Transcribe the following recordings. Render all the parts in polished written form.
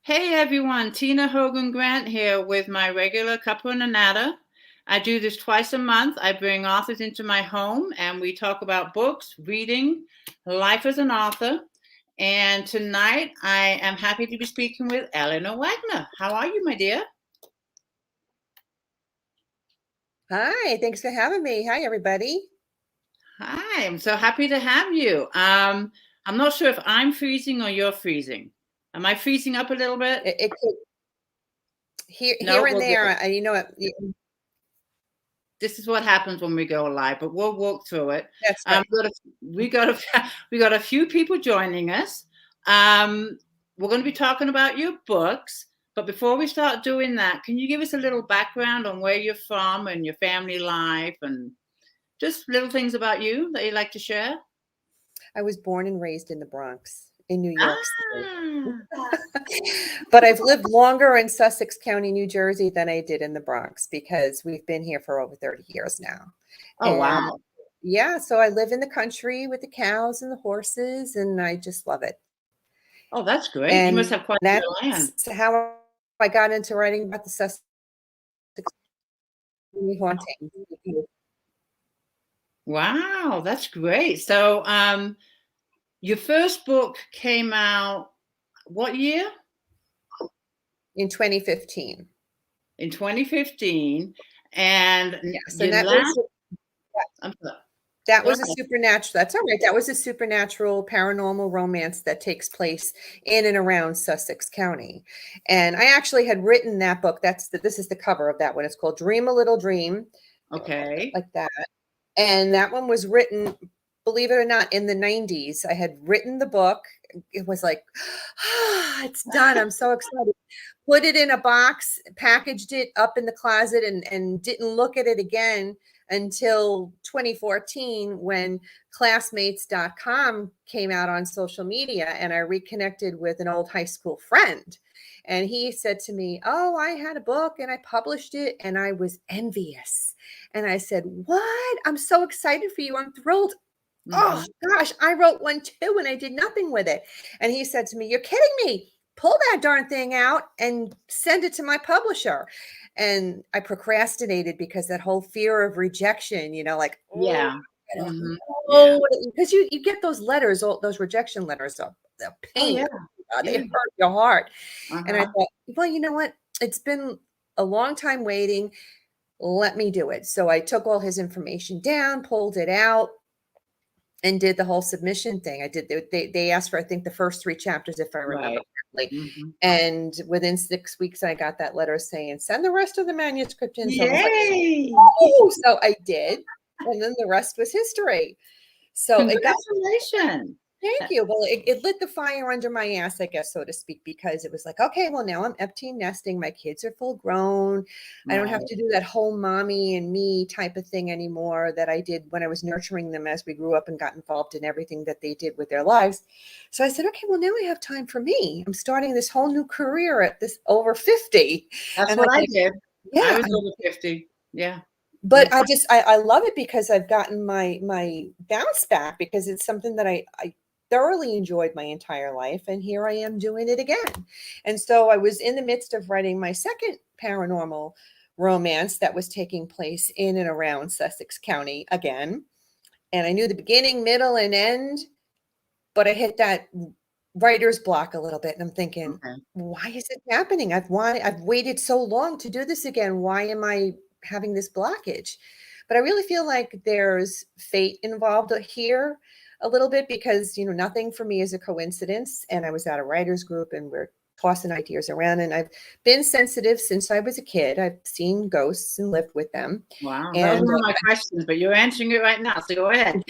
Hey everyone, Tina Hogan Grant here with my regular Cuppa A Natter. I do this twice a month. I bring authors into my home and we talk about books, reading, life as an author. And tonight I am happy to be speaking with Eleanor Wagner. How are you, my dear? Hi, thanks for having me. Hi, everybody. Hi, I'm so happy to have you. I'm not sure if I'm freezing or you're freezing. Am I freezing up a little bit? It could here No, and we'll there. You know what? This is what happens when we go live, but we'll walk through it. That's right. We got a few people joining us. We're going to be talking about your books, but before we start doing that, can you give us a little background on where you're from and your family life and just little things about you that you'd like to share? I was born and raised in the Bronx, in New York City. But I've lived longer in Sussex County, New Jersey than I did in the Bronx because we've been here for over 30 years now. Oh, wow. Yeah, so I live in the country with the cows and the horses, and I just love it. Oh, that's great. And you must have quite a bit of land. That's how I got into writing about the Sussex hauntings. Wow, that's great. So, your first book came out what year? In 2015. In 2015, and yes, and that was a supernatural. That's all right. That was a supernatural paranormal romance that takes place in and around Sussex County. And I actually had written that book. This is the cover of that one. It's called Dream a Little Dream. Okay. Like that. And that one was written, believe it or not, in the 90s. I had written the book. It was like, it's done. I'm so excited. Put it in a box, packaged it up in the closet, and didn't look at it again until 2014 when classmates.com came out on social media, and I reconnected with an old high school friend. And he said to me, oh, I had a book and I published it, and I was envious. And I said, what? I'm so excited for you. I'm thrilled. Oh gosh, I wrote one too and I did nothing with it. And he said to me, you're kidding me. Pull that darn thing out and send it to my publisher. And I procrastinated because that whole fear of rejection, like, yeah, because you get those letters, those rejection letters, the pain. They hurt your heart. And I thought, well, you know what? It's been a long time waiting. Let me do it. So I took all his information down, pulled it out, and did the whole submission thing. I did. They asked for, I think, the first 3 chapters, if I remember correctly. And within 6 weeks, I got that letter saying, send the rest of the manuscript in. So Yay! So I did. And then the rest was history. So congratulations. Thank you. Well, it lit the fire under my ass, I guess, so to speak, because it was like, okay, well, now I'm empty nesting. My kids are full grown. I don't have to do that whole mommy and me type of thing anymore that I did when I was nurturing them as we grew up and got involved in everything that they did with their lives. So I said, okay, well, now I have time for me. I'm starting this whole new career at this over 50. That's what I did. Yeah. I was over 50. Yeah. But I love it because I've gotten my bounce back, because it's something that I thoroughly enjoyed my entire life, and here I am doing it again. And so I was in the midst of writing my second paranormal romance that was taking place in and around Sussex County again. And I knew the beginning, middle, and end, but I hit that writer's block a little bit, and I'm thinking, why is it happening? I've waited so long to do this again. Why am I having this blockage? But I really feel like there's fate involved here a little bit, because, nothing for me is a coincidence. And I was at a writer's group and we're tossing ideas around, and I've been sensitive since I was a kid. I've seen ghosts and lived with them. Wow. That was one of my questions, but you're answering it right now. So go ahead.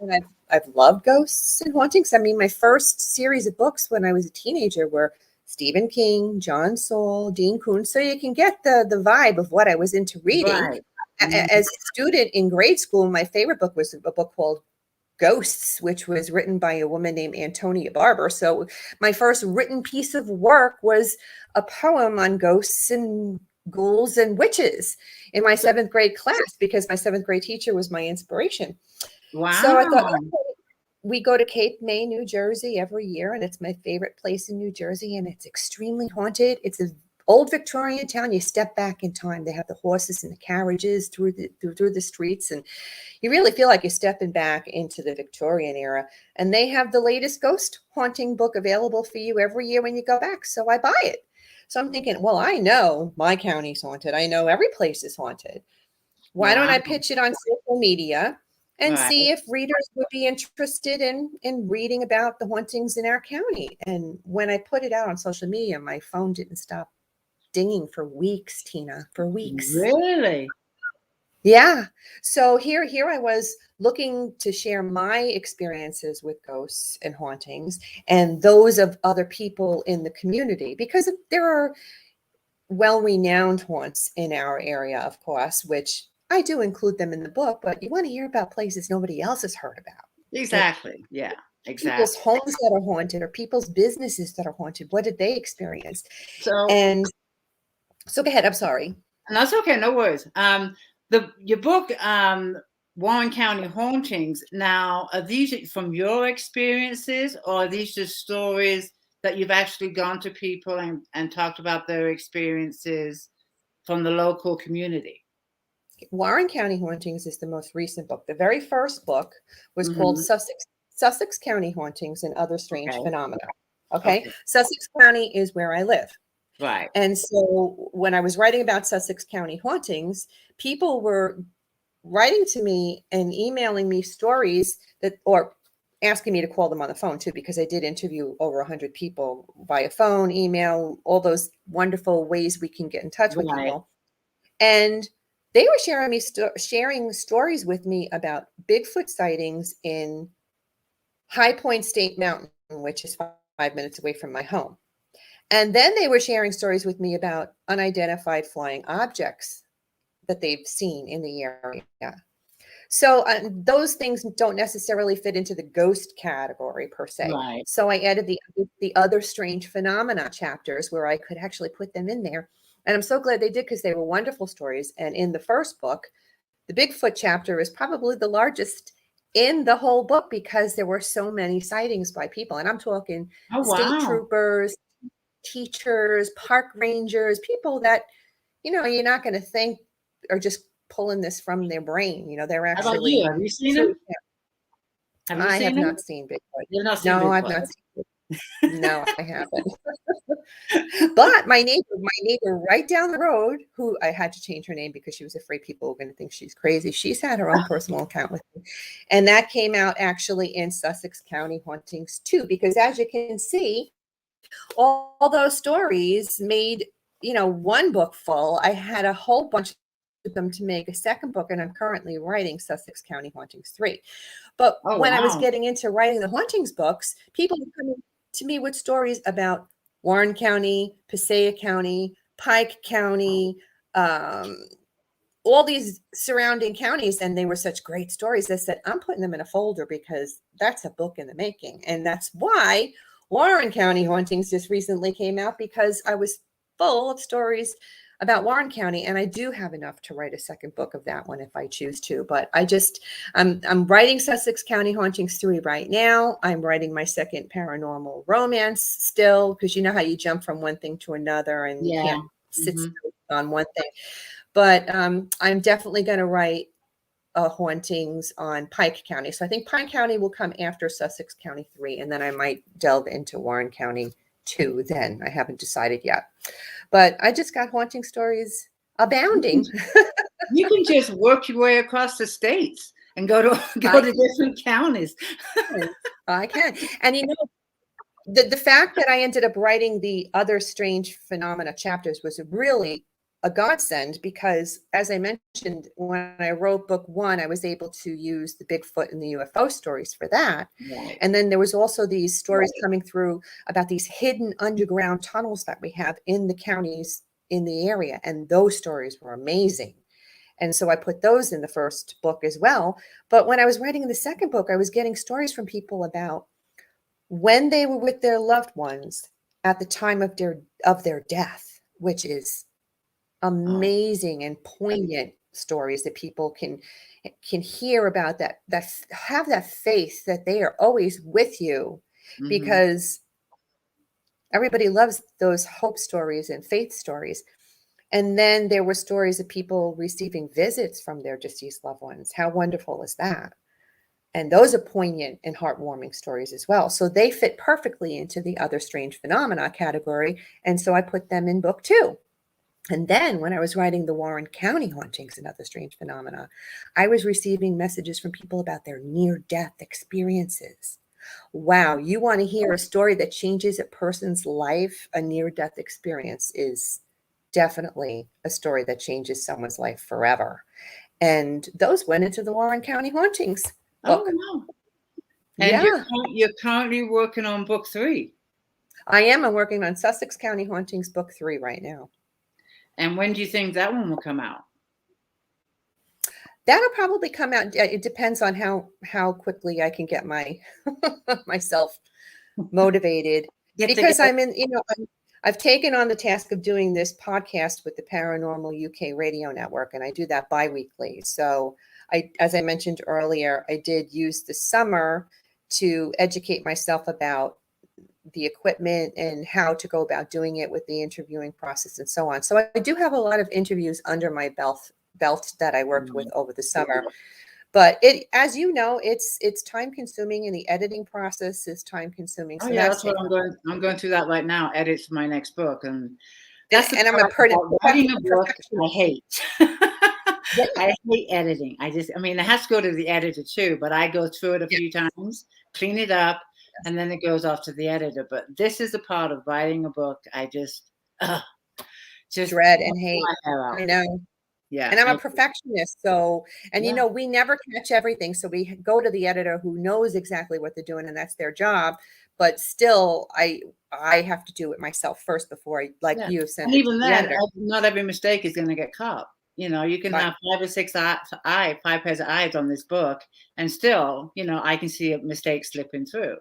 and I've loved ghosts and hauntings. I mean, my first series of books when I was a teenager were Stephen King, John Saul, Dean Koontz. So you can get the vibe of what I was into reading. Right. As a student in grade school, my favorite book was a book called Ghosts, which was written by a woman named Antonia Barber. So my first written piece of work was a poem on ghosts and ghouls and witches in my 7th grade class, because my 7th grade teacher was my inspiration. Wow. So I thought, we go to Cape May, New Jersey every year, and it's my favorite place in New Jersey, and it's extremely haunted. It's an old Victorian town. You step back in time. They have the horses and the carriages through the streets, and you really feel like you're stepping back into the Victorian era. And they have the latest ghost haunting book available for you every year when you go back. So I buy it. So I'm thinking, well, I know my county's haunted. I know every place is haunted. Why don't I pitch it on social media and see if readers would be interested in reading about the hauntings in our county? And when I put it out on social media, my phone didn't stop dinging for weeks, Tina, for weeks. Really? Yeah. So here I was looking to share my experiences with ghosts and hauntings and those of other people in the community, because there are well-renowned haunts in our area, of course, which I do include them in the book, but you want to hear about places nobody else has heard about. Exactly. Yeah, exactly. People's homes that are haunted or people's businesses that are haunted. What did they experience? So go ahead. I'm sorry. No, that's okay. No worries. Your book, Warren County Hauntings. Now, are these from your experiences, or are these just stories that you've actually gone to people and talked about their experiences from the local community? Warren County Hauntings is the most recent book. The very first book was called Sussex County Hauntings and Other Strange Phenomena. Okay. Sussex County is where I live. Right. And so when I was writing about Sussex County hauntings, people were writing to me and emailing me stories or asking me to call them on the phone too, because I did interview over 100 people via phone, email, all those wonderful ways we can get in touch with people. And they were sharing stories with me about Bigfoot sightings in High Point State Mountain, which is 5 minutes away from my home. And then they were sharing stories with me about unidentified flying objects that they've seen in the area. So those things don't necessarily fit into the ghost category per se. Right. So I added the other strange phenomena chapters where I could actually put them in there. And I'm so glad they did, because they were wonderful stories. And in the first book, the Bigfoot chapter is probably the largest in the whole book, because there were so many sightings by people. And I'm talking state troopers, teachers, park rangers, people that, you're not going to think are just pulling this from their brain. They're actually. How about you? Have you seen them? I have not seen Bigfoot. You've not seen Bigfoot. No, I've not seen Bigfoot. No, I haven't. But my neighbor right down the road, who I had to change her name because she was afraid people were going to think she's crazy. She's had her own personal account with me. And that came out actually in Sussex County Hauntings too, because as you can see, all those stories made, one book full. I had a whole bunch of them to make a second book, and I'm currently writing Sussex County Hauntings 3. But when I was getting into writing the hauntings books, people were coming to me with stories about Warren County, Passaic County, Pike County, all these surrounding counties, and they were such great stories. I said, I'm putting them in a folder because that's a book in the making. And that's why Warren County Hauntings just recently came out, because I was full of stories about Warren County, and I do have enough to write a second book of that one if I choose to. But I'm writing Sussex County Hauntings 3 right now. I'm writing my second paranormal romance still, because you know how you jump from one thing to another and you can't sit still on one thing. But I'm definitely going to write hauntings on Pike County. So I think Pike County will come after Sussex County 3, and then I might delve into Warren County 2 then. I haven't decided yet. But I just got haunting stories abounding. You can just work your way across the states and go to different counties. I can. And the fact that I ended up writing the other strange phenomena chapters was really a godsend, because as I mentioned, when I wrote book 1, I was able to use the Bigfoot and the UFO stories for that. Right. And then there was also these stories coming through about these hidden underground tunnels that we have in the counties in the area. And those stories were amazing. And so I put those in the first book as well. But when I was writing the second book, I was getting stories from people about when they were with their loved ones at the time of their death, which is amazing and poignant stories that people can hear about, that have that faith that they are always with you, because everybody loves those hope stories and faith stories. And then there were stories of people receiving visits from their deceased loved ones. How wonderful is that? And those are poignant and heartwarming stories as well. So they fit perfectly into the other strange phenomena category. And so I put them in book 2. And then when I was writing the Warren County Hauntings and Other Strange Phenomena, I was receiving messages from people about their near-death experiences. Wow, you want to hear a story that changes a person's life? A near-death experience is definitely a story that changes someone's life forever. And those went into the Warren County Hauntings book. Oh, wow. And you're currently working on book 3. I am. I'm working on Sussex County Hauntings book 3 right now. And when do you think that one will come out? That'll probably come out. It depends on how quickly I can get myself motivated, because I'm in, I've taken on the task of doing this podcast with the Paranormal UK Radio Network, and I do that bi-weekly. So as I mentioned earlier, I did use the summer to educate myself about the equipment and how to go about doing it with the interviewing process and so on. So I do have a lot of interviews under my belt that I worked with over the summer. But as you know, it's time consuming, and the editing process is time consuming. So that's what I'm going through that right now. Edits for my next book, and that's and I'm a writing a book I hate. I hate editing. It has to go to the editor too, but I go through it a few times, clean it up, and then it goes off to the editor. But this is a part of writing a book I just dread and hate. I know. Yeah. And I'm a perfectionist. So, and we never catch everything. So we go to the editor who knows exactly what they're doing, and that's their job. But still, I have to do it myself first before you send it to the editor. Not every mistake is going to get caught. You can have 5 or 6 5 pairs of eyes on this book, and still, I can see a mistake slipping through.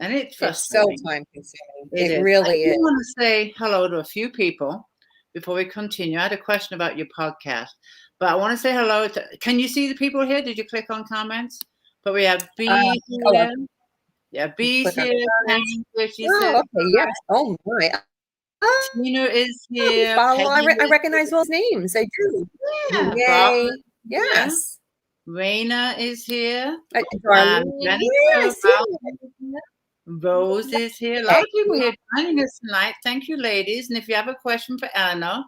And it's frustrating. So time consuming. It really is. I want to say hello to a few people before we continue. I had a question about your podcast, but I want to say hello to, can you see the people here? Did you click on comments? But we have Beane here. Yeah, Bee's here. Okay, yes. Oh my. Tina is here. I recognize those names. I do. Yeah. Yay. Yes. Raina is here. Yes. Rose is here. A lot of people here joining us tonight. Thank you, ladies. And if you have a question for Eleanor,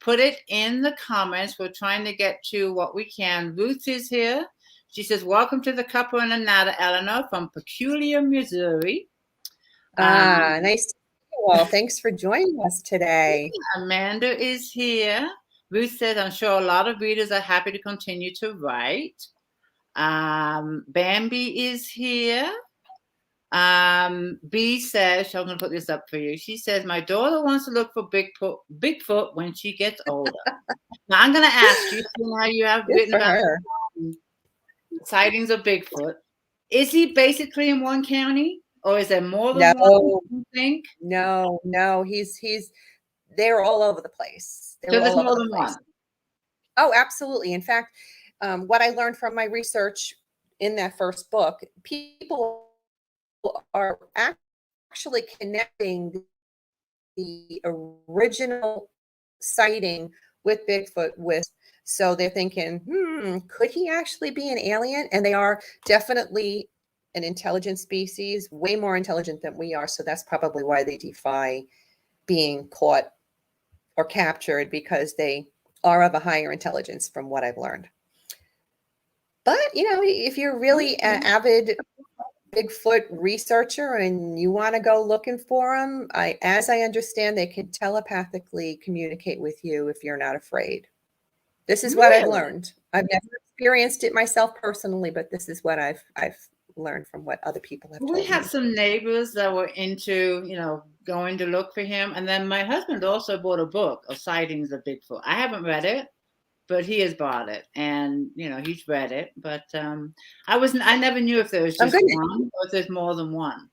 put it in the comments. We're trying to get to what we can. Ruth is here. She says, welcome to the Cuppa A Natter, Eleanor, from Peculiar, Missouri. Nice to meet you all. Thanks for joining us today. Amanda is here. Ruth says, I'm sure a lot of readers are happy to continue to write. Bambi is here. B says, I'm going to put this up for you. She says, my daughter wants to look for Bigfoot when she gets older. Now, I'm going to ask you, how you have written about sightings of Bigfoot. Is he basically in one county, or is there more than one, you think? No, they're all over the place. So there's more than one. Oh, absolutely. In fact, what I learned from my research in that first book, people are actually connecting the original sighting with Bigfoot so they're thinking, could he actually be an alien? And they are definitely an intelligent species, way more intelligent than we are. So that's probably why they defy being caught or captured, because they are of a higher intelligence from what I've learned. But, if you're really an avid Bigfoot researcher and you want to go looking for them, as I understand, they can telepathically communicate with you if you're not afraid. This is what I've learned. I've never experienced it myself personally, but this is what I've learned from what other people have told me. We had some neighbors that were into, going to look for him. And then my husband also bought a book of sightings of Bigfoot. I haven't read it, but he has bought it, and he's read it. But I never knew if there was just one or if there's more than one.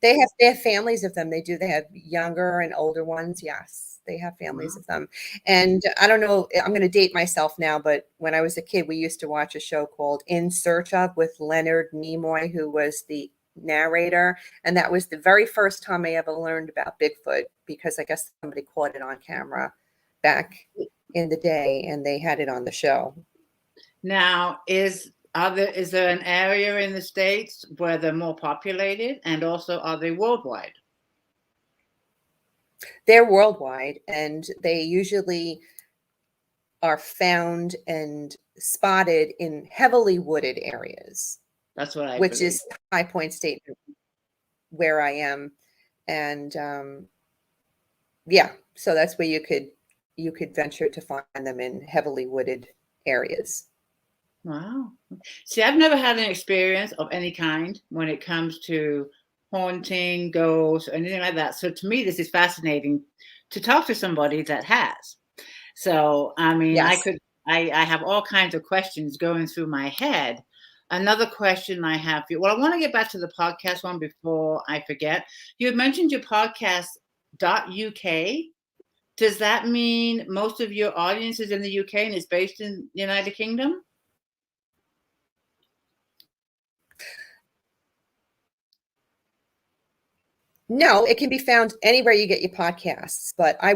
They have families of them. They have younger and older ones. Yes, they have families of them. And I don't know, I'm going to date myself now, but when I was a kid, we used to watch a show called In Search of with Leonard Nimoy, who was the narrator. And that was the very first time I ever learned about Bigfoot, because I guess somebody caught it on camera back in the day and they had it on the show. Now, is there an area in the States where they're more populated, and also are they worldwide? They're worldwide, and they usually are found and spotted in heavily wooded areas. That's what I which believe. is High Point State, where I am. And yeah, so that's where you could venture to find them, in heavily wooded areas. Wow. See, I've never had an experience of any kind when it comes to haunting, ghosts, or anything like that. So to me, this is fascinating to talk to somebody that has. So, I mean, Yes. I have all kinds of questions going through my head. Another question I have for you. Well, I want to get back to the podcast one before I forget. You had mentioned your podcast.uk. Does that mean most of your audience is in the UK and is based in the United Kingdom? No, it can be found anywhere you get your podcasts. But I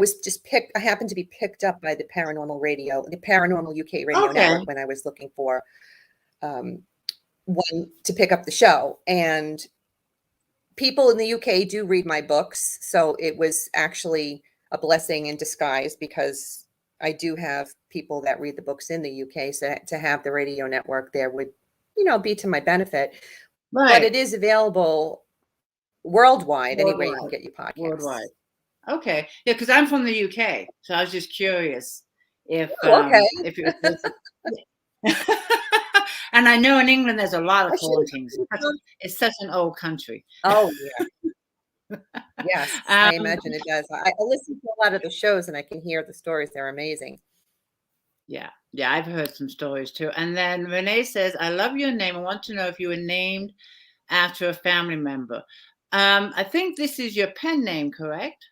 happened to be picked up by the Paranormal UK Radio Network, when I was looking for one to pick up the show. And people in the UK do read my books. So it was actually a blessing in disguise, because I do have people that read the books in the UK. So to have the radio network there would, be to my benefit. Right. But it is available worldwide, anywhere you can get your podcasts. Worldwide. Okay. Yeah, because I'm from the UK. So I was just curious if if it was and I know in England there's a lot of hauntings. It's such an old country. Oh, yeah. Yes, I imagine it does. I listen to a lot of the shows and I can hear the stories. They're amazing. Yeah. Yeah, I've heard some stories too. And then Renee says, I love your name. I want to know if you were named after a family member. I think this is your pen name, correct?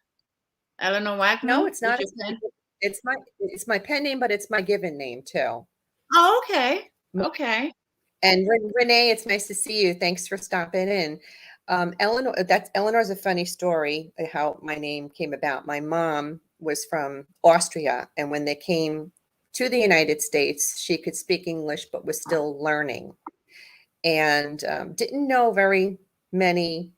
Eleanor Wagner? No, it's not. It's my pen name, but it's my given name too. Oh, okay. Okay. And Renee, it's nice to see you. Thanks for stopping in. Eleanor's a funny story, how my name came about. My mom was from Austria, and when they came to the United States, she could speak English, but was still learning, and didn't know very many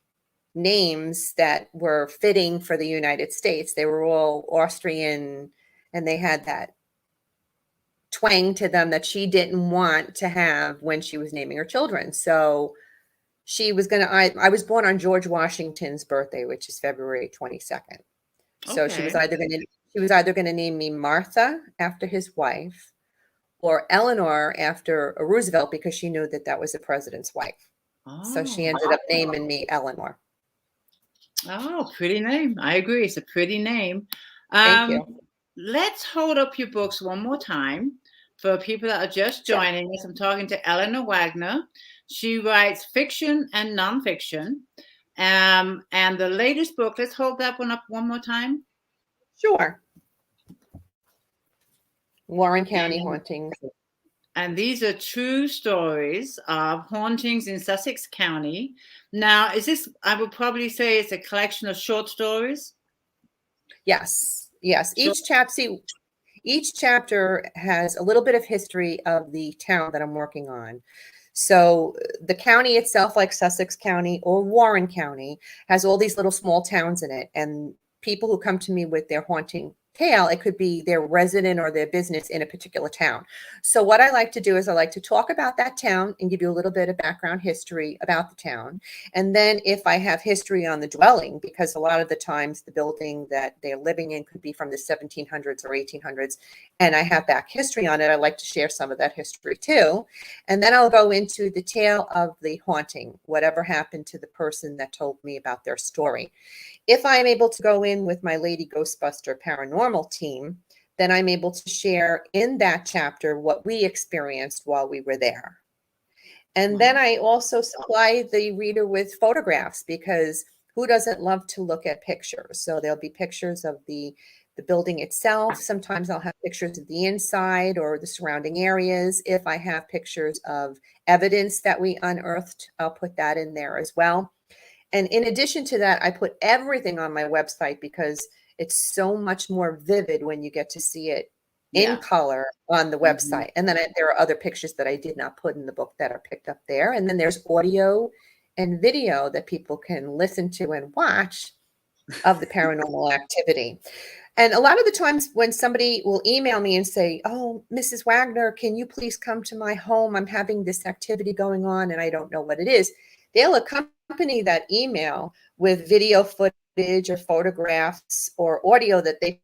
names that were fitting for the United States. They were all Austrian, and they had that twang to them that she didn't want to have when she was naming her children. So she was going to, I was born on George Washington's birthday, which is February 22nd. So she was either going to name me Martha after his wife, or Eleanor after a Roosevelt, because she knew that was the president's wife. So she ended up naming me Eleanor. Oh, pretty name. I agree. It's a pretty name. Thank you. Let's hold up your books one more time for people that are just joining us. I'm talking to Eleanor Wagner. She writes fiction and nonfiction. And the latest book, let's hold that one up one more time. Sure. Warren County Hauntings. And these are true stories of hauntings in Sussex County. Now, I would probably say it's a collection of short stories? Yes. Each chapter has a little bit of history of the town that I'm working on. So the county itself, like Sussex County or Warren County, has all these little small towns in it. And people who come to me with their haunting tale, it could be their resident or their business in a particular town. So what I like to do is I like to talk about that town and give you a little bit of background history about the town. And then if I have history on the dwelling, because a lot of the times the building that they're living in could be from the 1700s or 1800s, and I have back history on it, I like to share some of that history too. And then I'll go into the tale of the haunting, whatever happened to the person that told me about their story. If I'm able to go in with my Lady Ghostbuster Paranormal Team, then I'm able to share in that chapter what we experienced while we were there. And then I also supply the reader with photographs, because who doesn't love to look at pictures? So there'll be pictures of the building itself. Sometimes I'll have pictures of the inside or the surrounding areas. If I have pictures of evidence that we unearthed, I'll put that in there as well. And in addition to that, I put everything on my website because it's so much more vivid when you get to see it in color on the website. And then there are other pictures that I did not put in the book that are picked up there. And then there's audio and video that people can listen to and watch of the paranormal activity. And a lot of the times when somebody will email me and say, oh, Mrs. Wagner, can you please come to my home? I'm having this activity going on and I don't know what it is. They'll accompany that email with video footage or photographs or audio that they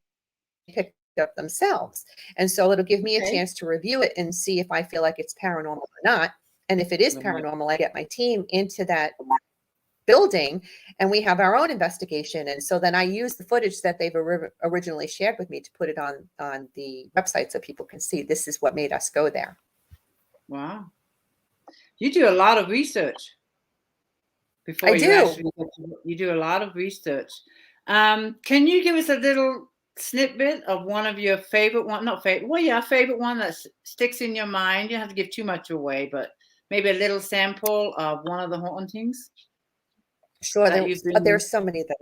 picked up themselves. And so it'll give me a chance to review it and see if I feel like it's paranormal or not. And if it is paranormal, I get my team into that building and we have our own investigation. And so then I use the footage that they've originally shared with me to put it on the website so people can see this is what made us go there. Wow. You do a lot of research. You do a lot of research. Can you give us a little snippet of one of your favorite favorite one that sticks in your mind? You don't have to give too much away, but maybe a little sample of one of the hauntings. Sure, there's so many that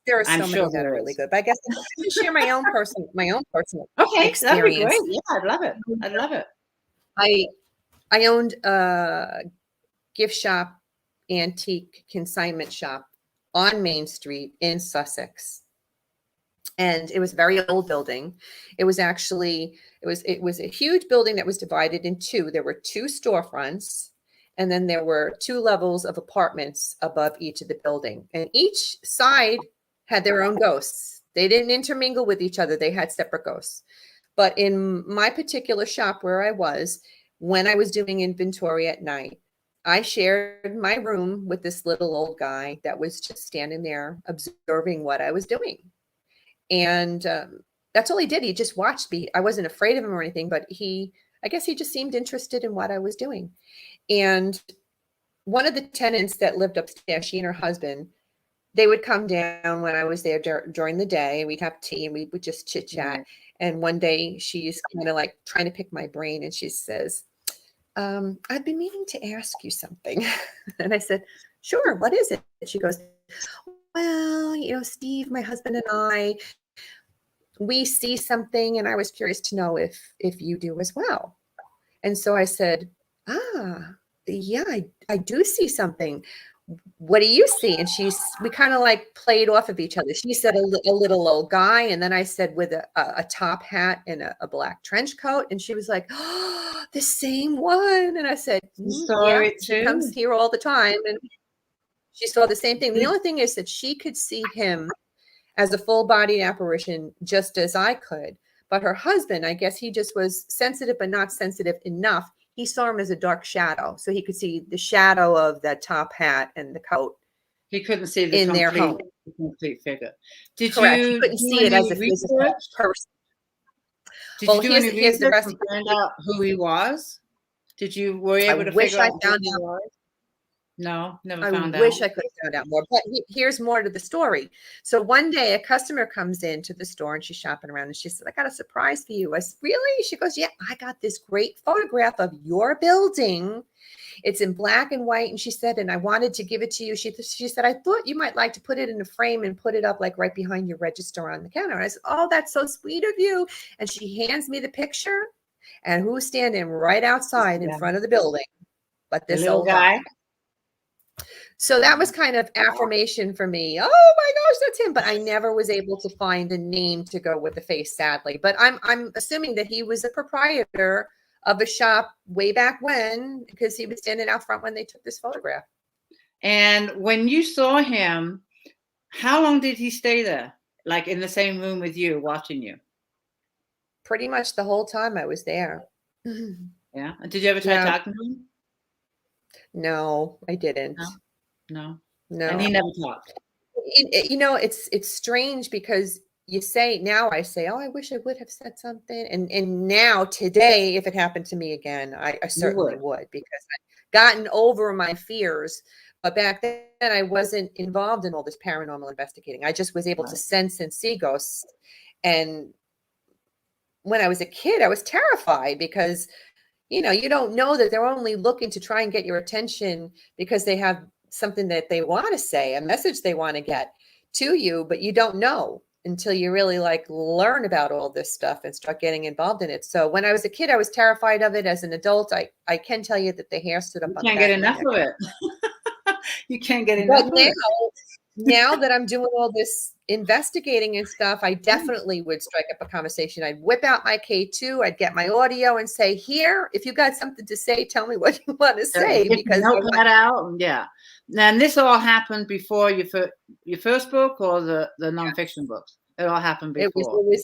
are really good. But I guess I can share my own personal experience. That'd be great. Yeah, I'd love it. I owned a gift shop, antique consignment shop on Main Street in Sussex. And it was a very old building. It was a huge building that was divided in two. There were 2 storefronts. And then there were 2 levels of apartments above each of the building. And each side had their own ghosts. They didn't intermingle with each other. They had separate ghosts. But in my particular shop where I was, when I was doing inventory at night, I shared my room with this little old guy that was just standing there observing what I was doing. And that's all he did. He just watched me. I wasn't afraid of him or anything, but I guess he just seemed interested in what I was doing. And one of the tenants that lived upstairs, she and her husband, they would come down when I was there during the day. We'd have tea and we would just chit chat. And one day she's kind of like trying to pick my brain. And she says, I've been meaning to ask you something. And I said, sure, what is it? And she goes, well, Steve, my husband and I, we see something. And I was curious to know if you do as well. And so I said, yeah, I do see something. What do you see? And we kind of like played off of each other. She said a little old guy. And then I said with a top hat and a black trench coat. And she was like, oh, the same one. And I said, yeah, she comes here all the time. And she saw the same thing. The only thing is that she could see him as a full body apparition, just as I could. But her husband, I guess he just was sensitive, but not sensitive enough. He saw him as a dark shadow. So he could see the shadow of that top hat and the coat. He couldn't see the complete figure. He couldn't see it as a physical person. Did you do any research to find out who he was? Were you able to figure out who he was? No, never found out. I wish I could have found out more. But here's more to the story. So one day a customer comes into the store and she's shopping around and she said, I got a surprise for you. I said, really? She goes, yeah, I got this great photograph of your building. It's in black and white. And she said, and I wanted to give it to you. She said, I thought you might like to put it in a frame and put it up like right behind your register on the counter. And I said, oh, that's so sweet of you. And she hands me the picture. And who's standing right outside in front of the building? But this old guy. So that was kind of affirmation for me. Oh my gosh, that's him. But I never was able to find a name to go with the face, sadly. But I'm assuming that he was a proprietor of a shop way back when, because he was standing out front when they took this photograph. And when you saw him, how long did he stay there? Like in the same room with you, watching you? Pretty much the whole time I was there. Yeah. And did you ever try talking to him? No, I didn't. No. And he never talked. It's strange because I say, oh, I wish I would have said something. And now today, if it happened to me again, I certainly would, because I've gotten over my fears But back then I wasn't involved in all this paranormal investigating. I just was able to sense and see ghosts. And when I was a kid, I was terrified because, you know, you don't know that they're only looking to try and get your attention because they have something that they want to say, a message they want to get to you, but you don't know until you really like learn about all this stuff and start getting involved in it. So when I was a kid, I was terrified of it. As an adult, I can tell you that the hair stood up on the back. You can't get enough of it. You can't get enough of it. But now that I'm doing all this investigating and stuff, I definitely would strike up a conversation. I'd whip out my K2, I'd get my audio and say, here, if you got something to say, tell me what you want to say. Because notepad out. Yeah. And this all happened before your first book or the nonfiction books? It all happened before.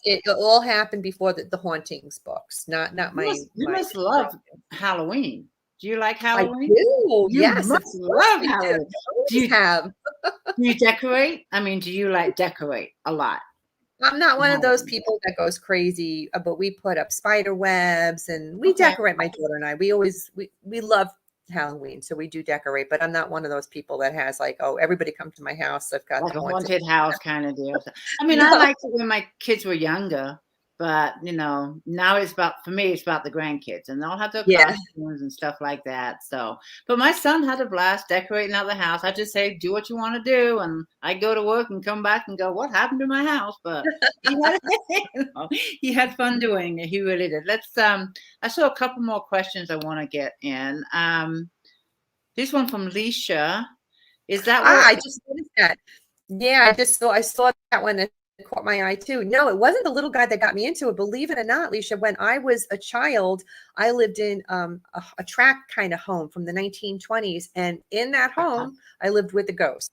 It all happened before the Hauntings books, not my. You must love Halloween. Do you like Halloween? I do. You must love Halloween. Do you decorate? I mean, do you like decorate a lot? I'm not one of those people that goes crazy, but we put up spider webs and we decorate. My daughter and I, we love Halloween, so we do decorate, but I'm not one of those people that has like, oh, everybody come to my house, I've got like a haunted house kind of deal. I mean, No. I liked it when my kids were younger, but you know, now it's about the grandkids, and they'll have their costumes and stuff like that. So, but my son had a blast decorating out the house. I just say, do what you want to do, and I go to work and come back and go, what happened to my house? But he had fun doing it. He really did. Let's. I saw a couple more questions I want to get in. This one from Leisha. Is that what I just noticed that? Yeah, I saw that one. It caught my eye too. No, it wasn't the little guy that got me into it. Believe it or not, Leisha, when I was a child, I lived in a tract kind of home from the 1920s. And in that home, I lived with a ghost.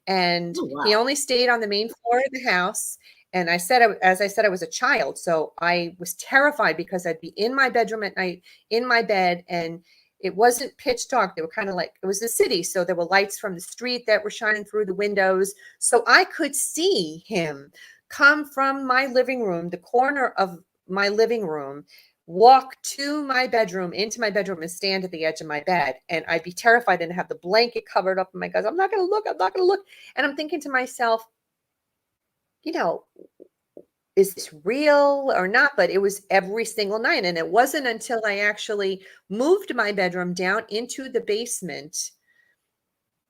And he only stayed on the main floor of the house. And as I said, I was a child. So I was terrified because I'd be in my bedroom at night, in my bed, and it wasn't pitch dark. They were kind of like, it was a city. So there were lights from the street that were shining through the windows. So I could see him come from my living room, the corner of my living room, walk to my bedroom, into my bedroom, and stand at the edge of my bed. And I'd be terrified and have the blanket covered up. And my God, I'm not going to look. I'm not going to look. And I'm thinking to myself, you know, is this real or not? But it was every single night. And it wasn't until I actually moved my bedroom down into the basement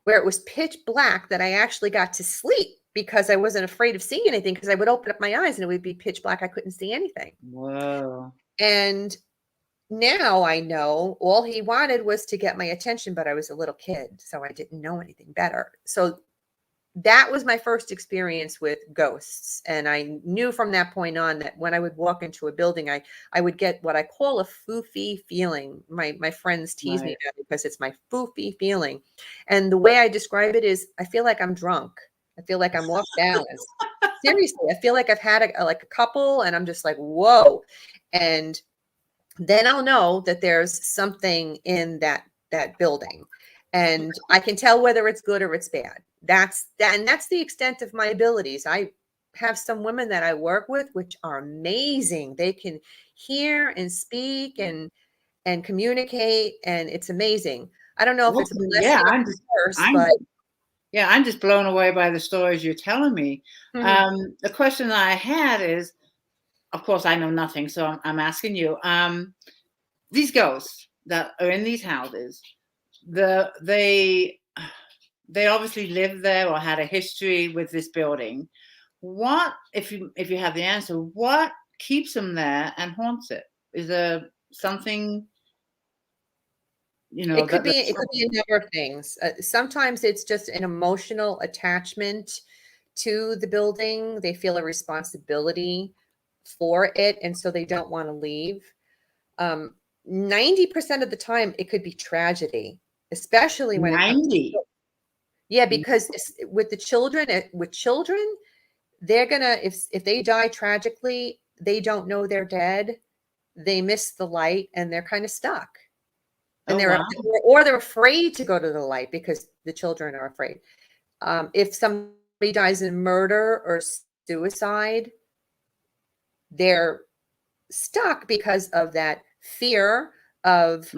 where it was pitch black that I actually got to sleep, because I wasn't afraid of seeing anything, because I would open up my eyes and it would be pitch black. I couldn't see anything. Wow. And now I know all he wanted was to get my attention, but I was a little kid, so I didn't know anything better. So that was my first experience with ghosts. And I knew from that point on that when I would walk into a building, I would get what I call a foofy feeling. My friends tease me about it because it's my foofy feeling. And the way I describe it is, I feel like I'm drunk. I feel like I'm off balance. Seriously, I feel like I've had a couple and I'm just like, whoa. And then I'll know that there's something in that building. And I can tell whether it's good or it's bad. That's the extent of my abilities. I have some women that I work with, which are amazing. They can hear and speak and communicate, and it's amazing. I don't know if it's a blessing I'm just blown away by the stories you're telling me. Mm-hmm. The question that I had is, of course, I know nothing, so I'm asking you. These ghosts that are in these houses, they obviously lived there or had a history with this building. What, if you have the answer, what keeps them there and haunts it? Is there something, you know? It could be a number of things. Sometimes it's just an emotional attachment to the building. They feel a responsibility for it, and so they don't want to leave. 90% of the time, it could be tragedy, especially when 90. Yeah, because with children, they're gonna, if they die tragically, they don't know they're dead. They miss the light and they're kind of stuck. And they're afraid to go to the light because the children are afraid. If somebody dies in murder or suicide, they're stuck because of that fear of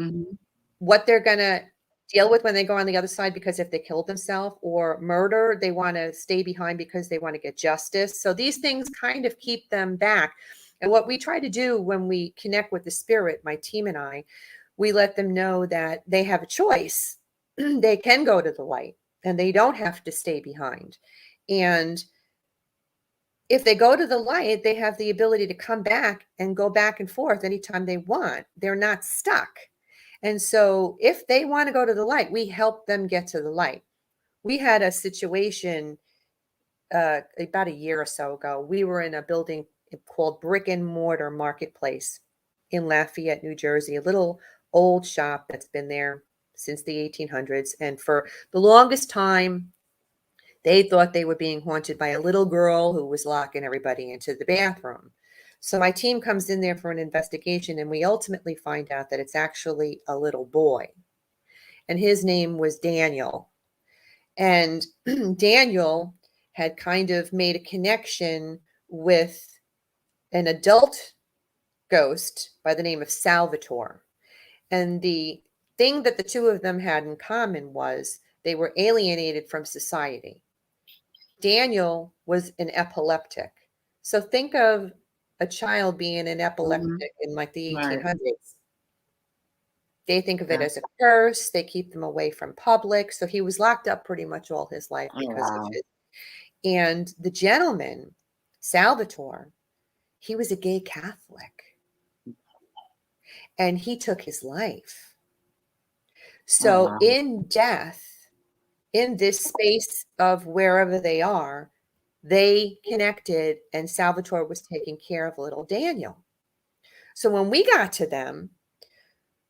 what they're gonna deal with when they go on the other side, because if they killed themselves, or murder, they want to stay behind because they want to get justice. So these things kind of keep them back. And what we try to do when we connect with the spirit, my team and I, we let them know that they have a choice. They can go to the light and they don't have to stay behind. And if they go to the light, they have the ability to come back and go back and forth anytime they want. They're not stuck. And so if they want to go to the light, we help them get to the light. We had a situation about a year or so ago. We were in a building called Brick and Mortar Marketplace in Lafayette, New Jersey, a little old shop that's been there since the 1800s. And for the longest time, they thought they were being haunted by a little girl who was locking everybody into the bathroom. So my team comes in there for an investigation, and we ultimately find out that it's actually a little boy. And his name was Daniel. And Daniel had kind of made a connection with an adult ghost by the name of Salvatore. And the thing that the two of them had in common was they were alienated from society. Daniel was an epileptic. So think of a child being an epileptic in like the 1800s. Right. They think of it as a curse. They keep them away from public. So he was locked up pretty much all his life because of it. And the gentleman, Salvatore, he was a gay Catholic. And he took his life. So in death, in this space of wherever they are, they connected, and Salvatore was taking care of little Daniel. So when we got to them,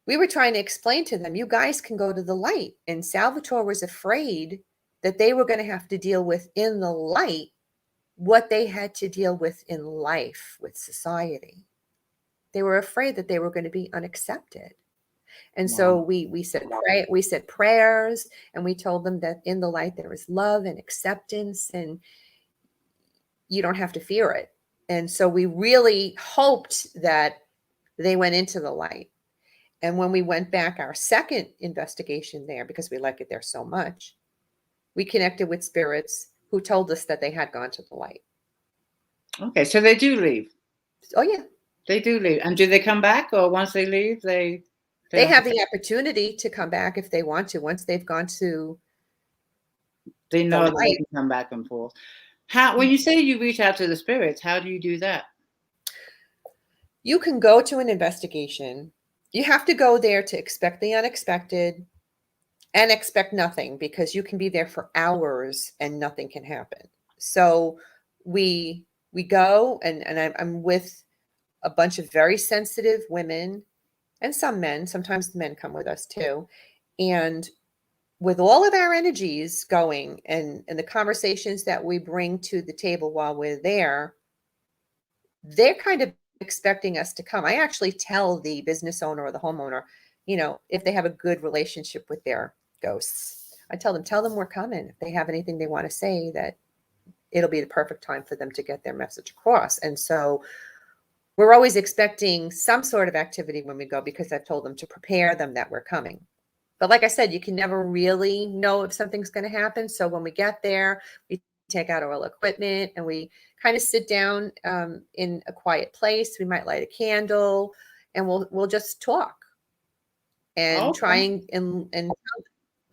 we were trying to explain to them, you guys can go to the light. And Salvatore was afraid that they were going to have to deal with in the light what they had to deal with in life with society. They were afraid that they were going to be unaccepted. And so we said prayers, and we told them that in the light there is love and acceptance, and you don't have to fear it. And so we really hoped that they went into the light. And when we went back our second investigation there, because we like it there so much, we connected with spirits who told us that they had gone to the light. Okay, so they do leave. Oh, yeah. They do leave. And do they come back, or once they leave, they have the opportunity to come back if they want to. Once they've gone to they know that they can come back and forth. How, when you say you reach out to the spirits, how do you do that? You can go to an investigation. You have to go there to expect the unexpected and expect nothing, because you can be there for hours and nothing can happen. So we go, and I'm with a bunch of very sensitive women and some men. Sometimes the men come with us too. And with all of our energies going and the conversations that we bring to the table while we're there, they're kind of expecting us to come. I actually tell the business owner or the homeowner, if they have a good relationship with their ghosts, I tell them we're coming. If they have anything they want to say, that it'll be the perfect time for them to get their message across. And so we're always expecting some sort of activity when we go, because I've told them to prepare them that we're coming. But like I said, you can never really know if something's going to happen. So when we get there, we take out all equipment and we kind of sit down in a quiet place. We might light a candle, and we'll just talk and try and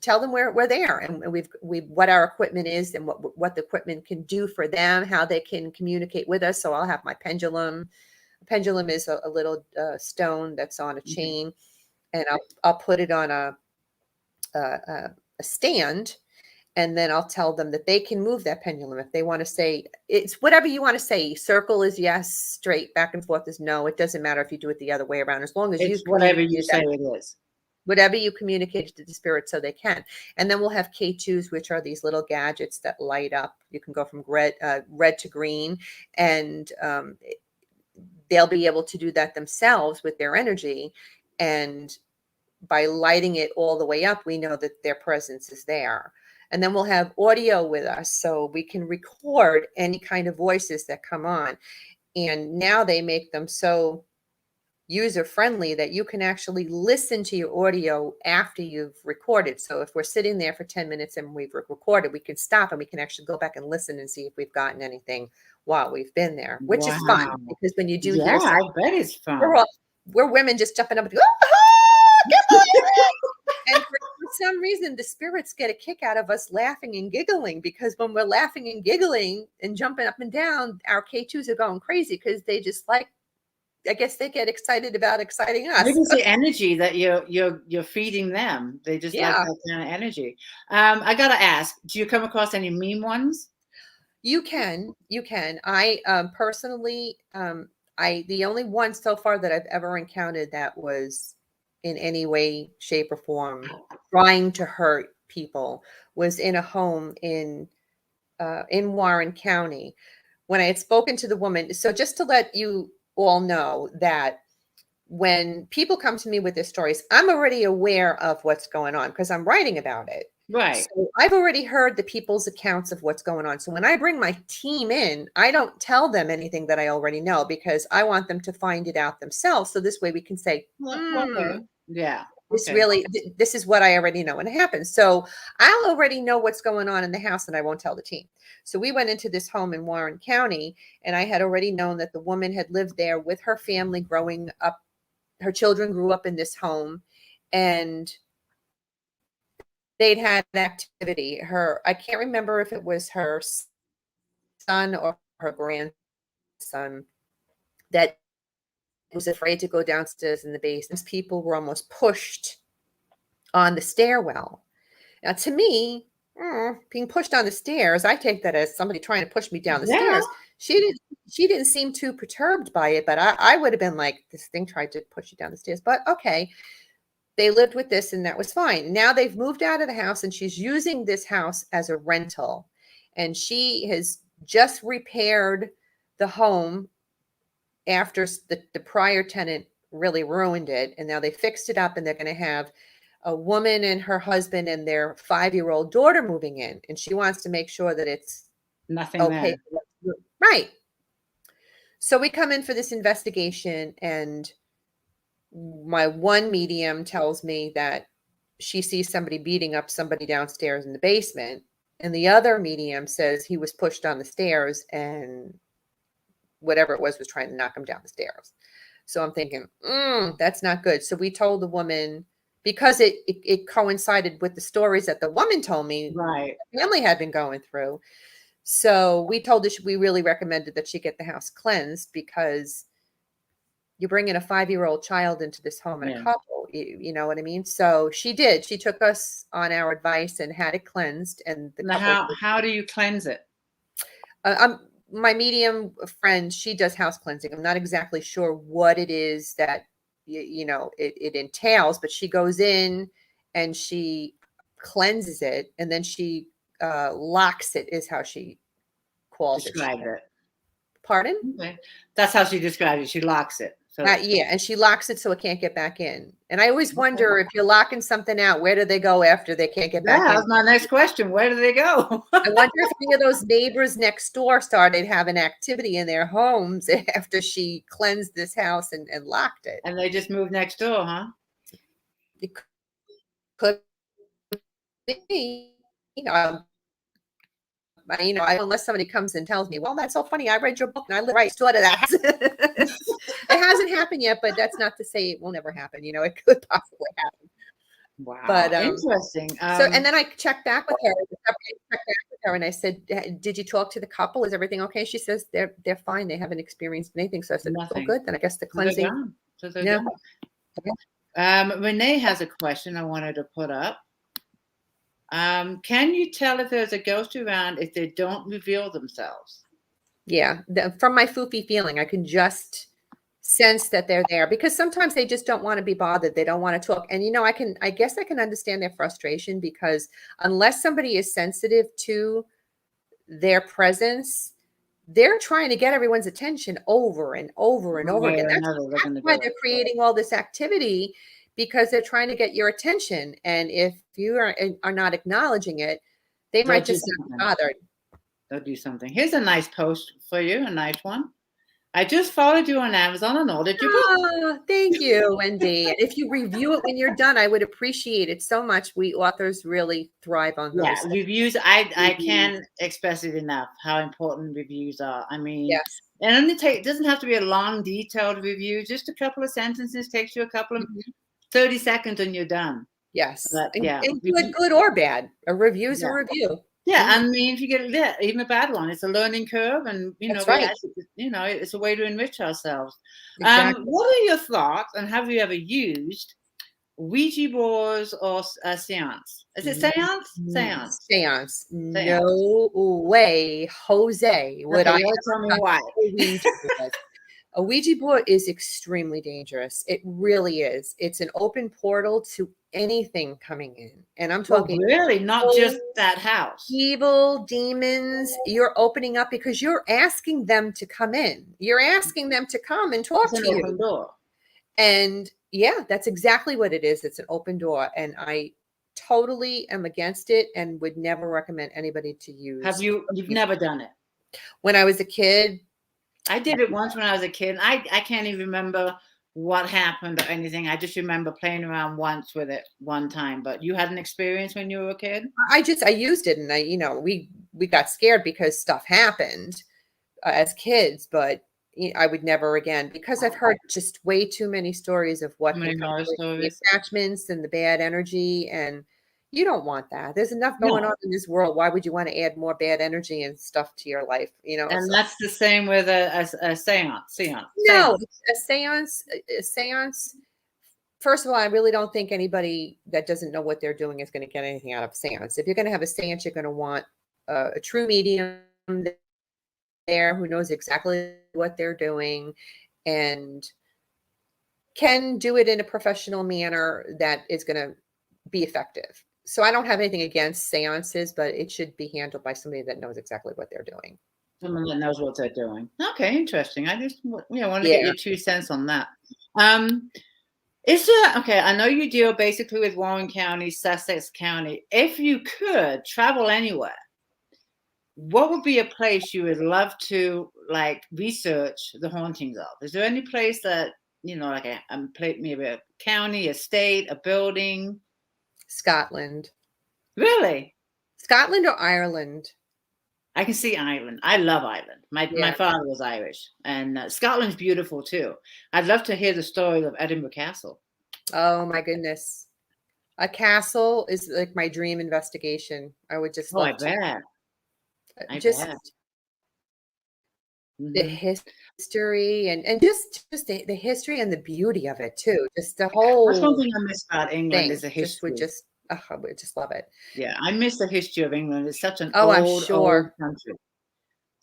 tell them we're there, and we've what our equipment is and what the equipment can do for them, how they can communicate with us. So I'll have my pendulum. A pendulum is a little stone that's on a chain, and I'll put it on a stand, and then I'll tell them that they can move that pendulum if they want to say, it's whatever you want to say. Circle is yes, straight back and forth is no. It doesn't matter if you do it the other way around, as long as it's whatever you say it is. Whatever you communicate to the spirit so they can. And then we'll have K2s, which are these little gadgets that light up. You can go from red to green, and they'll be able to do that themselves with their energy. And by lighting it all the way up, we know that their presence is there. And then we'll have audio with us, so we can record any kind of voices that come on. And now they make them so user friendly that you can actually listen to your audio after you've recorded. So if we're sitting there for 10 minutes and we've recorded, we can stop and we can actually go back and listen and see if we've gotten anything while we've been there, which is fun because when you do hear I something, bet it's fun. we're women just jumping up and go, oh, get on and for some reason, the spirits get a kick out of us laughing and giggling, because when we're laughing and giggling and jumping up and down, our K2s are going crazy because they just like, I guess they get excited about exciting us. Maybe it's the energy that you're feeding them. They just like that kind of energy. I gotta ask, do you come across any mean ones? You can. I personally, the only one so far that I've ever encountered that was in any way, shape, or form trying to hurt people was in a home in Warren County. When I had spoken to the woman, so just to let you all know that when people come to me with their stories, I'm already aware of what's going on because I'm writing about it. Right. So I've already heard the people's accounts of what's going on. So when I bring my team in, I don't tell them anything that I already know because I want them to find it out themselves. So this way we can say, yeah, this is what I already know when it happens. So I'll already know what's going on in the house and I won't tell the team. So we went into this home in Warren County and I had already known that the woman had lived there with her family growing up. Her children grew up in this home and they'd had activity. I can't remember if it was her son or her grandson that was afraid to go downstairs in the basement. People were almost pushed on the stairwell. Now, to me, being pushed on the stairs, I take that as somebody trying to push me down the stairs. She didn't seem too perturbed by it, but I would have been like, this thing tried to push you down the stairs. But okay, they lived with this and that was fine. Now they've moved out of the house and she's using this house as a rental. And she has just repaired the home after the prior tenant really ruined it. And now they fixed it up and they're going to have a woman and her husband and their 5-year-old daughter moving in. And she wants to make sure that it's nothing okay. There. Right. So we come in for this investigation and my one medium tells me that she sees somebody beating up somebody downstairs in the basement. And the other medium says he was pushed on the stairs and whatever it was trying to knock him down the stairs. So I'm thinking, that's not good. So we told the woman, because it coincided with the stories that the woman told me, right, the family had been going through. So we told her we really recommended that she get the house cleansed because you're bringing a 5-year-old child into this home and a couple, you know what I mean? So she did. She took us on our advice and had it cleansed. And how do you cleanse it? My medium friend, she does house cleansing. I'm not exactly sure what it is that it entails, but she goes in and she cleanses it and then she locks it, is how she calls it. Pardon? Okay. That's how she described it. She locks it. So and she locks it so it can't get back in. And I always wonder if you're locking something out, where do they go after they can't get back in? That's my next question. Where do they go? I wonder if any of those neighbors next door started having activity in their homes after she cleansed this house and locked it. And they just moved next door, huh? It could be, unless somebody comes and tells me, well, that's so funny. I read your book and I live right door to that house. It hasn't happened yet, but that's not to say it will never happen. It could possibly happen. Wow. But interesting. And then I checked back with her. And I said, did you talk to the couple? Is everything okay? She says they're fine. They haven't experienced anything. So I said, oh, good. Then I guess the cleansing. Renee has a question I wanted to put up. Can you tell if there's a ghost around if they don't reveal themselves? Yeah, from my foofy feeling, I can just sense that they're there because sometimes they just don't want to be bothered. They don't want to talk. And, I guess I can understand their frustration because unless somebody is sensitive to their presence, they're trying to get everyone's attention over and over and over again. That's why they're creating all this activity, because they're trying to get your attention. And if you are not acknowledging it, they might just not be bothered. They'll do something. Here's a nice post for you, a nice one. I just followed you on Amazon and ordered your book. Oh, thank you, Wendy. If you review it when you're done, I would appreciate it so much. We authors really thrive on Yeah, those reviews. I reviews. can't express it enough how important reviews are. I mean, Yes. it doesn't have to be a long, detailed review. Just a couple of sentences takes you a couple of Mhm. 30 seconds and you're done. Yes. But And yeah, good or bad. A review is a yeah. review. Yeah, Mhm. I mean, if you get even a bad one, it's a learning curve, and That's we right. actually, it's a way to enrich ourselves. Exactly. What are your thoughts, and have you ever used Ouija boards or a seance? Is it seance? Seance. Seance. Seance. No way, Jose, would Okay, I you gotta tell me ever touch why. a Ouija board. A Ouija board is extremely dangerous. It really is. It's an open portal to anything coming in. And I'm Oh, talking really? Not just that house. evil demons. You're opening up because you're asking them to come in. You're asking them to come and talk It's an to you. open door. And yeah, that's exactly what it is. It's an open door. And I totally am against it and would never recommend anybody to use. You've never done it? When I was a kid, I did it once when I was a kid. I can't even remember what happened or anything. I just remember playing around once with it one time. But you had an experience when you were a kid? I used it, and we got scared because stuff happened as kids, but I would never again, because I've heard just way too many stories of what How can many come more with the stories? attachments and the bad energy, and you don't want that. There's enough going on No. in this world. Why would you want to add more bad energy and stuff to your life? And So that's the same with a seance. no, Seance. a seance, a seance. First of all, I really don't think anybody that doesn't know what they're doing is going to get anything out of a seance. If you're going to have a seance, you're going to want a true medium there who knows exactly what they're doing and can do it in a professional manner that is going to be effective. So I don't have anything against seances, but it should be handled by somebody that knows exactly what they're doing. Someone that knows what they're doing. Okay, interesting. I just want to get Yeah. your 2 cents on that. Is there, okay, I know you deal basically with Warren County, Sussex County. If you could travel anywhere, what would be a place you would love to research the hauntings of? Is there any place that, like maybe a county, a state, a building? Scotland. Really? Scotland or Ireland? I can see Ireland. I love Ireland. My father was Irish, and Scotland's beautiful too. I'd love to hear the story of Edinburgh Castle. Oh my goodness. A castle is like my dream investigation. I would just Oh, I love to bet. I just bet. the history and just the history and the beauty of it too. Just the whole That's one thing I miss about England thing. is the Just would history. just I would just love it. Yeah, I miss the history of England. It's such an Oh, I'm old sure. country.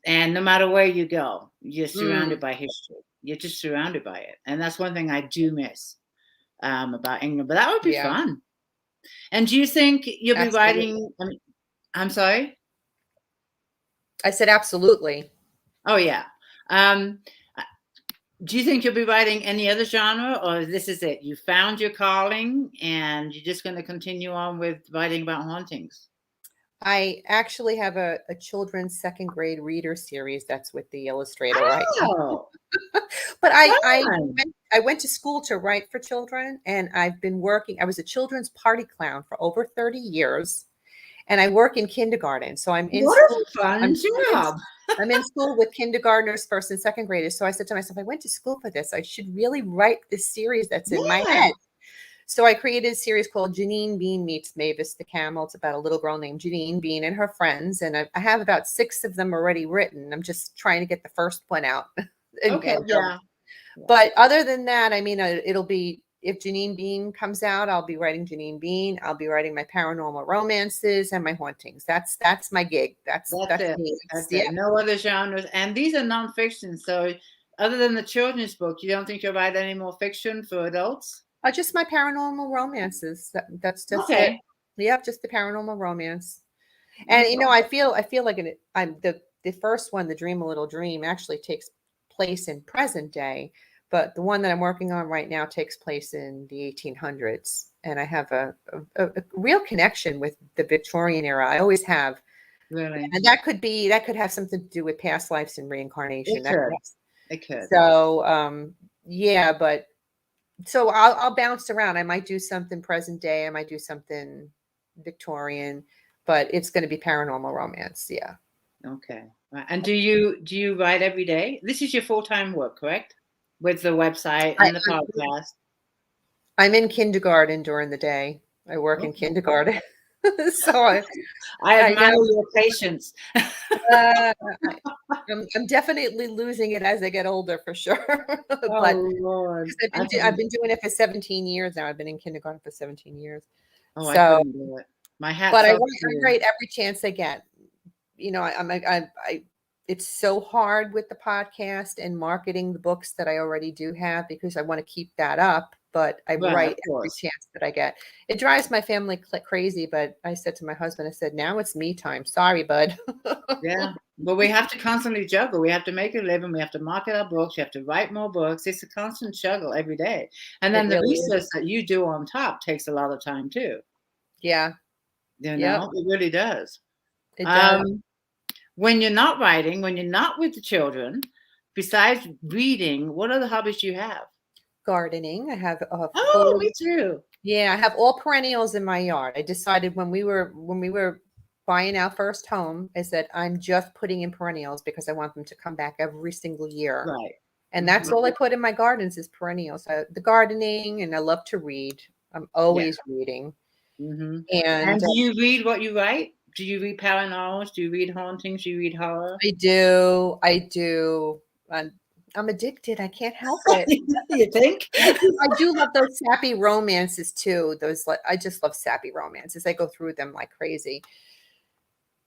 And no matter where you go, you're surrounded Mm, by history. You're just surrounded by it. And that's one thing I do miss about England. But that would be yeah, fun. And do you think you'll be absolutely. writing? I'm sorry? I said absolutely. Oh, yeah. Um, do you think you'll be writing any other genre, or this is it? You found your calling and you're just going to continue on with writing about hauntings? I actually have a children's second grade reader series that's with the illustrator right now. Oh, But fun. I went to school to write for children, and I've been working. I was a children's party clown for over 30 years, and I work in kindergarten. So I'm in What school. a fun job. I'm in school with kindergartners, first and second graders. So I said to myself, I went to school for this. I should really write this series that's in my Yeah. head. So I created a series called Jeanine, Beane Meets Mavis the Camel. It's about a little girl named Jeanine, Beane, and her friends. And I have about 6 of them already written. I'm just trying to get the first one out. Okay, yeah. But other than that, I mean, it'll be, if Jeanine Beane comes out, I'll be writing Jeanine Beane. I'll be writing my paranormal romances and my hauntings. That's my gig. That's It. me. That's Yeah. it. No other genres. And these are nonfiction. So other than the children's book, you don't think you'll write any more fiction for adults? Just my paranormal romances. That's just it. Okay. Yep, just the paranormal romance. And I feel like I'm the first one, The Dream a Little Dream, actually takes place in present day, but the one that I'm working on right now takes place in the 1800s, and I have a real connection with the Victorian era. I always have, Really? and that could have something to do with past lives and reincarnation. It could. It could. So, yeah, but so I'll bounce around. I might do something present day. I might do something Victorian, but it's going to be paranormal romance. Yeah. Okay. Right. And do you write every day? This is your full-time work, correct? With the website I, and the podcast. I'm in kindergarten during the day. I work in Okay. kindergarten. So I I admire know your patience. uh, I'm definitely losing it as I get older for sure. But Oh Lord. because I've been doing it for 17 years now. I've been in kindergarten for 17 years. Oh, I So, couldn't do it. My but hat's I off write, to I you. write every chance I get. You know, it's so hard with the podcast and marketing the books that I already do have because I want to keep that up. But I Right, of write every course. chance that I get. It drives my family crazy, but I said to my husband, I said, now it's me time. Sorry, bud. Yeah. But we have to constantly juggle. We have to make a living. We have to market our books. You have to write more books. It's a constant juggle every day. And It then the really is. research that you do on top takes a lot of time too. Yeah. You Yep. know, it really does. It does. Um, when you're not writing, when you're not with the children, besides reading, what other hobbies do you have? Gardening. I have a Oh, full, me too. yeah, I have all perennials in my yard. I decided when we were buying our first home, I said, I'm just putting in perennials because I want them to come back every single year. Right. And that's Mhm. all I put in my gardens is perennials. The gardening, and I love to read. I'm Yeah. always reading. Hmm. And And do you read what you write? Do you read paranormals? Do you read hauntings? Do you read horror? I do. I do. I'm addicted. I can't help it. You think? I do love those sappy romances too. I just love sappy romances. I go through them like crazy.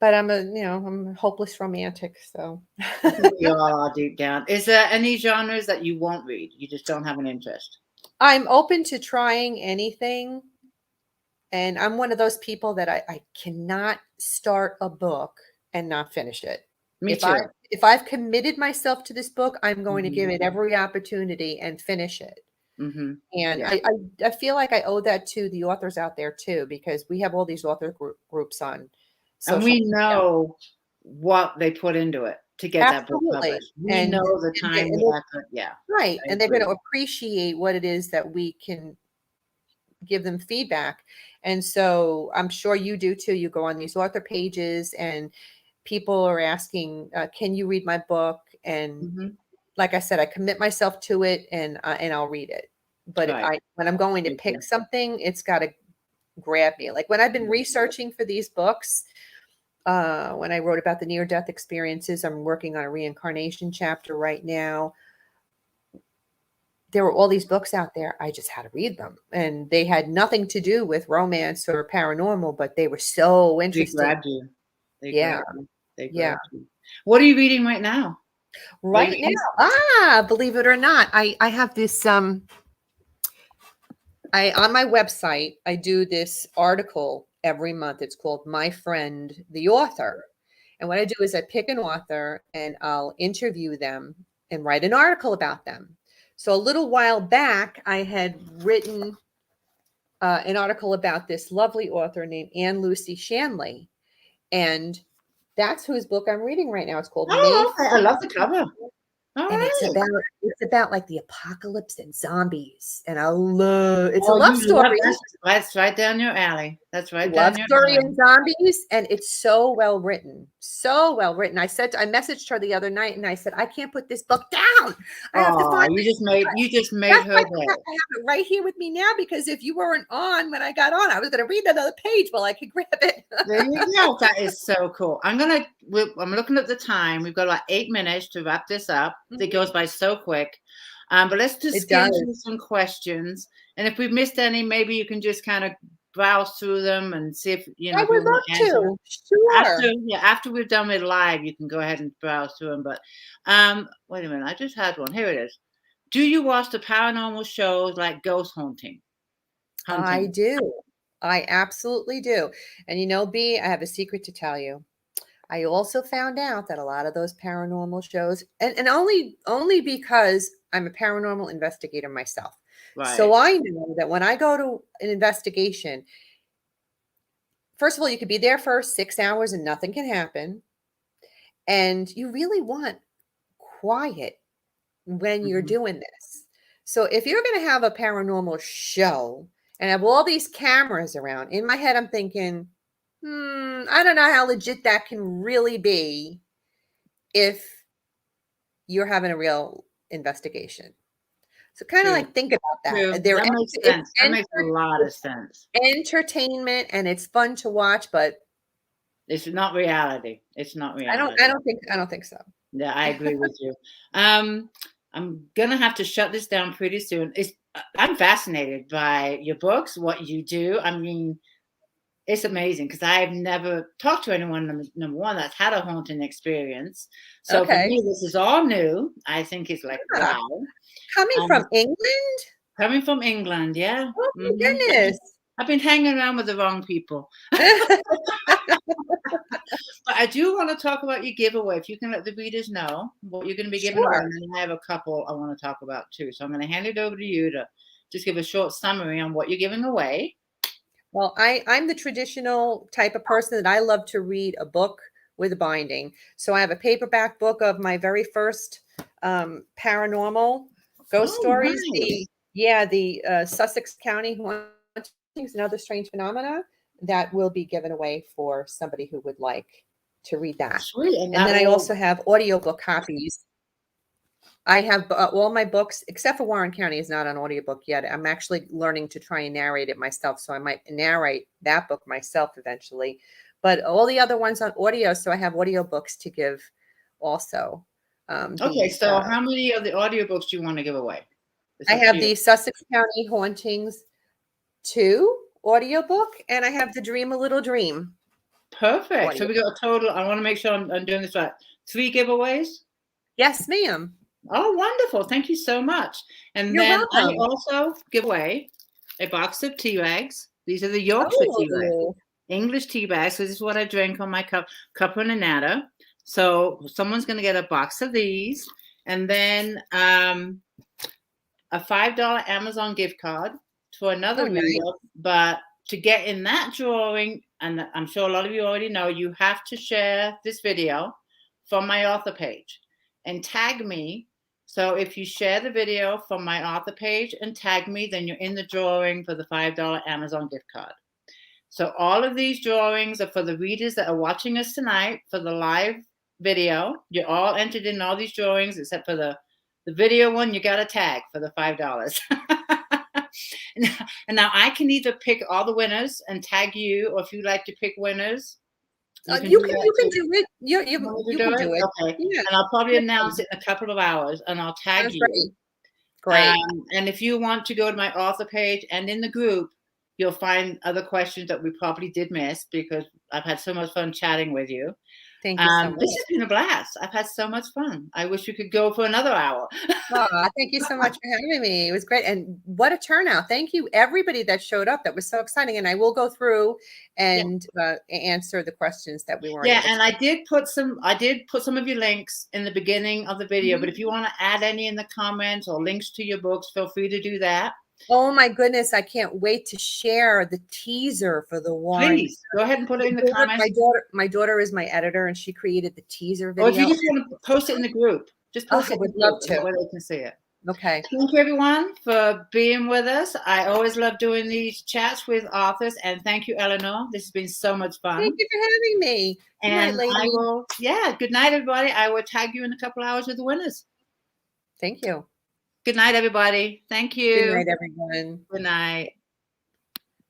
But I'm a hopeless romantic. So I think we all are deep down. Is there any genres that you won't read? You just don't have an interest? I'm open to trying anything. And I'm one of those people that I cannot start a book and not finish it. Me too. If I've committed myself to this book, I'm going to Hmm. give it every opportunity and finish it. Hmm. And Yeah. I feel like I owe that to the authors out there too, because we have all these author groups on And social we media. know what they put into it to get that book Absolutely. published. We know the time, And the effort. Yeah, right. I And they're going to agree. appreciate what it is that we can give them feedback. And so I'm sure you do too. You go on these author pages and people are asking, can you read my book? And Hmm. like I said, I commit myself to it and I'll read it. But Right. when I'm going to Me too. pick something, it's got to grab me. Like when I've been researching for these books, when I wrote about the near-death experiences, I'm working on a reincarnation chapter right now. There were all these books out there. I just had to read them. And they had nothing to do with romance or paranormal, but they were so They interesting. grabbed you. They Yeah. grabbed you. They Yeah. grabbed you. What are you reading right now? Right now, believe it or not, I have this on my website, I do this article every month. It's called My Friend the Author. And what I do is I pick an author and I'll interview them and write an article about them. So a little while back, I had written an article about this lovely author named Anne Lucy Shanley. And that's whose book I'm reading right now. It's called May. Oh, okay. I love the cover. All And right. it's about like the apocalypse and zombies. And it's a Oh, love you love story. that's right down your alley. That's right Love down your story alley. and zombies, and it's so well written, so well written. I messaged her the other night and I said, I can't put this book down. I have to Oh, find you just made that's her why day. I have it right here with me now, because if you weren't on when I got on, I was going to read another page while I could grab it. There you go. That is so cool. I'm looking at the time. We've got about 8 minutes to wrap this up. It goes by so quick. But let's just It get does. into some questions. And if we've missed any, maybe you can just kind of browse through them and see if I if you would want love to answer them. to. Sure. After we've done it live, you can go ahead and browse through them. But wait a minute, I just had one. Here it is. Do you watch the paranormal shows like Ghost Hunting? I Hunting. do. I absolutely do. And B, I have a secret to tell you. I also found out that a lot of those paranormal shows, and only because I'm a paranormal investigator myself. So Right. I know that when I go to an investigation, first of all, you could be there for 6 hours and nothing can happen. And you really want quiet when you're doing this. So if you're going to have a paranormal show and have all these cameras around, in my head, I'm thinking, I don't know how legit that can really be if you're having a real investigation. So kind of like think about that. True. That makes sense. That makes a lot of sense. Entertainment, and it's fun to watch, but it's not reality. It's not reality. I don't think so. Yeah, I agree with you. I'm gonna have to shut this down pretty soon. I'm fascinated by your books, what you do. I mean, it's amazing because I've never talked to anyone, number one, that's had a haunting experience. So for me, this is all new. I think it's like, wow. Coming from England? Coming from England, yeah. Oh, my goodness. I've been hanging around with the wrong people. But I do want to talk about your giveaway. If you can let the readers know what you're going to be giving away. And I have a couple I want to talk about too. So I'm going to hand it over to you to just give a short summary on what you're giving away. Well, I'm the traditional type of person that I love to read a book with a binding. So I have a paperback book of my very first paranormal ghost stories. Nice. The Sussex County Hauntings and Other Strange Phenomena that will be given away for somebody who would like to read that. Sweet. And then I also have audiobook copies. I have all my books, except for Warren County is not on audiobook yet. I'm actually learning to try and narrate it myself. So I might narrate that book myself eventually. But all the other ones on audio. So I have audiobooks to give also. Okay, so how many of the audiobooks do you want to give away? I have the Sussex County Hauntings 2 audiobook, and I have the Dream a Little Dream. Perfect. Audio. So we got a total, I want to make sure I'm doing this right. 3 giveaways? Yes, ma'am. Oh, wonderful. Thank you so much. And You're then welcome. I also give away a box of tea bags. These are the Yorkshire tea bags. English tea bags. So this is what I drink on my Cuppa A Natter. So someone's going to get a box of these. And then a $5 Amazon gift card for another reader. But to get in that drawing, and I'm sure a lot of you already know, you have to share this video from my author page and tag me. So if you share the video from my author page and tag me, then you're in the drawing for the $5 Amazon gift card. So all of these drawings are for the readers that are watching us tonight for the live video. You're all entered in all these drawings except for the video one. You got a tag for the $5. And now I can either pick all the winners and tag you, or if you like to pick winners, you can do it. You can do it. Okay. Yeah. And I'll probably announce it in a couple of hours, and I'll tag you. Great. And if you want to go to my author page and in the group, you'll find other questions that we probably did miss because I've had so much fun chatting with you. Thank you so much. This has been a blast. I've had so much fun. I wish we could go for another hour. Thank you so much for having me. It was great. And what a turnout. Thank you, everybody that showed up. That was so exciting. And I will go through and answer the questions that we weren't able to. And I did put some of your links in the beginning of the video, but if you want to add any in the comments or links to your books, feel free to do that. Oh my goodness, I can't wait to share the teaser for the one. Please go ahead and put it in the comments. My daughter is my editor, and she created the teaser video. Or if you just want to post it in the group, just post it. I would love to. That way they can see it. Okay. Thank you, everyone, for being with us. I always love doing these chats with authors, and thank you, Eleanor. This has been so much fun. Thank you for having me. And good night, everybody. I will tag you in a couple hours with the winners. Thank you. Good night, everybody. Thank you. Good night, everyone. Good night.